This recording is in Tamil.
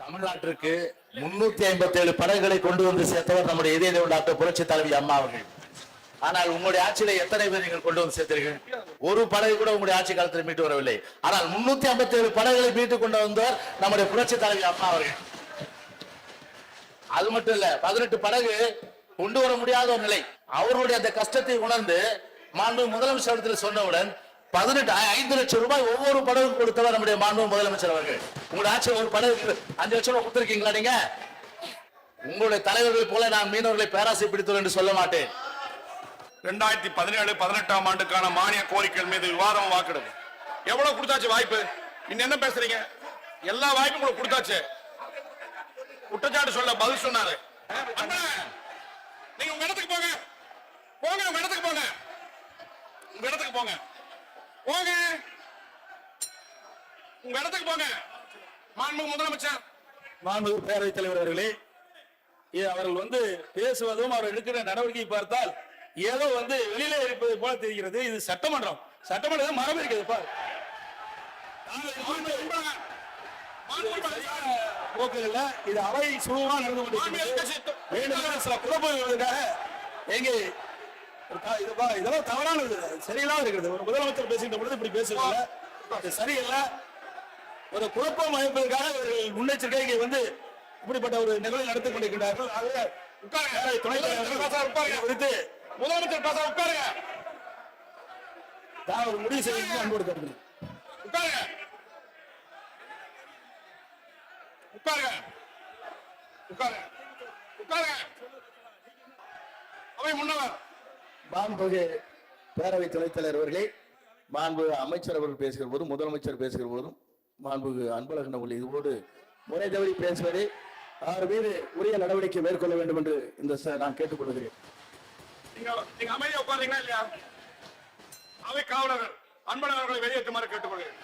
தமிழ்நாட்டிற்கு 357 படகுகளை கொண்டு வந்து சேர்த்தவர் நம்முடைய இதய டாக்டர் புரட்சி தலைவி அம்மா அவர்கள். ஆனால் உங்களுடைய ஆட்சியில எத்தனை பேர் நீங்கள் கொண்டு வந்து சேர்த்தீர்கள்? ஒரு படகு கூட உங்களுடைய ஆட்சி காலத்தில் மீட்டு வரவில்லை. ஆனால் 357 படகுகளை மீட்டு கொண்டு வந்தவர் நம்முடைய புரட்சி தலைவி அம்மா அவர்கள். அது மட்டும் இல்ல, 18 படகு கொண்டு வர முடியாத ஒரு நிலை. அவர்களுடைய அந்த கஷ்டத்தை உணர்ந்து மாண்பு முதலமைச்சர் சொன்னவுடன் 5 லட்சம் ரூபாய் ஒவ்வொரு படகு கொடுத்தவர் நம்முடைய மாண்பு முதலமைச்சர் அவர்கள். உங்களுடைய ஆட்சியில் ஒரு படகு 5 லட்சம் ரூபாய் கொடுத்திருக்கீங்களா? நீங்க உங்களுடைய தலைவர்களை போல நான் மீனவர்களை பேராசை பிடித்தோம் என்று சொல்ல மாட்டேன். 2017-18 ஆண்டுக்கான மானிய கோரிக்கைகள் மீது விவாதம் வாக்கெடுப்பு எவ்வளவு கொடுத்தாச்சு வாய்ப்பு? இன்னும் என்ன பேசுறீங்க? எல்லா வாய்ப்பும் உங்களுக்கு கொடுத்தாச்சு. குற்றச்சாட்டு சொல்ல பதில் சொன்னாரு. நீங்க உங்க இடத்துக்கு போங்க, போங்க, உங்க இடத்துக்கு போங்க, உங்க இடத்துக்கு போங்க, போங்க, உங்க இடத்துக்கு போங்க. மாண்புமிகு முதலமைச்சர், மாண்புமிகு பேரவைத் தலைவர் அவர்களே, அவர்கள் பேசுவதும் அவர் எடுக்கிற நடவடிக்கை பார்த்தால் ஏதோ வெளியில இருப்பது போல தெரிகிறது. இது சட்டமன்றம், சட்டமன்றம் மரம் இருக்கிறது பார். போக்குகள்ல இது அவை சுமூகமா நடந்து கொண்டிருக்கிறது. சில குழப்பங்களுக்காக எங்கே இதெல்லாம் தவறானது, சரியில்லாம இருக்கிறது. ஒரு முதலமைச்சர் பேசுகின்ற பொழுது இப்படி பேசுவதில்லை, சரியில்லை. ஒரு குழப்பம் அமைப்பதற்காக அவர்கள் முன்னெச்சரிக்கை இங்கே இப்படிப்பட்ட ஒரு நிகழ்வை நடத்திக் கொண்டிருக்கிறார்கள். துணைத் தலைவர் குறித்து முதலமைச்சர் பேச உட்காருங்க. ஒரு முடிவு செய்ய அன்போடு கேட்கிறேன். உட்காருங்க, உட்காருங்க, உட்காருங்க, உட்காருங்க. அவை முன்னவர் மாண்புமிகு பேரவை துணைத் தலைவர் அவர்களே, மாண்பு அமைச்சர் அவர்கள் பேசுகிற போதும் முதலமைச்சர் பேசுகிற போதும் மாண்புமிகு அன்பழகன் அவர்கள் இதோடு முறை தவறி பேசுவதை அவர் மீது உரிய நடவடிக்கை மேற்கொள்ள வேண்டும் என்று நான் கேட்டுக்கொள்கிறேன். நீங்க அமைதியா உட்கார்ந்தீங்களா இல்லையா? அவை காவலர்கள் அன்பழகன் அவர்களை வெளியேற்றுமாறு கேட்டுக்கொள்கிறேன்.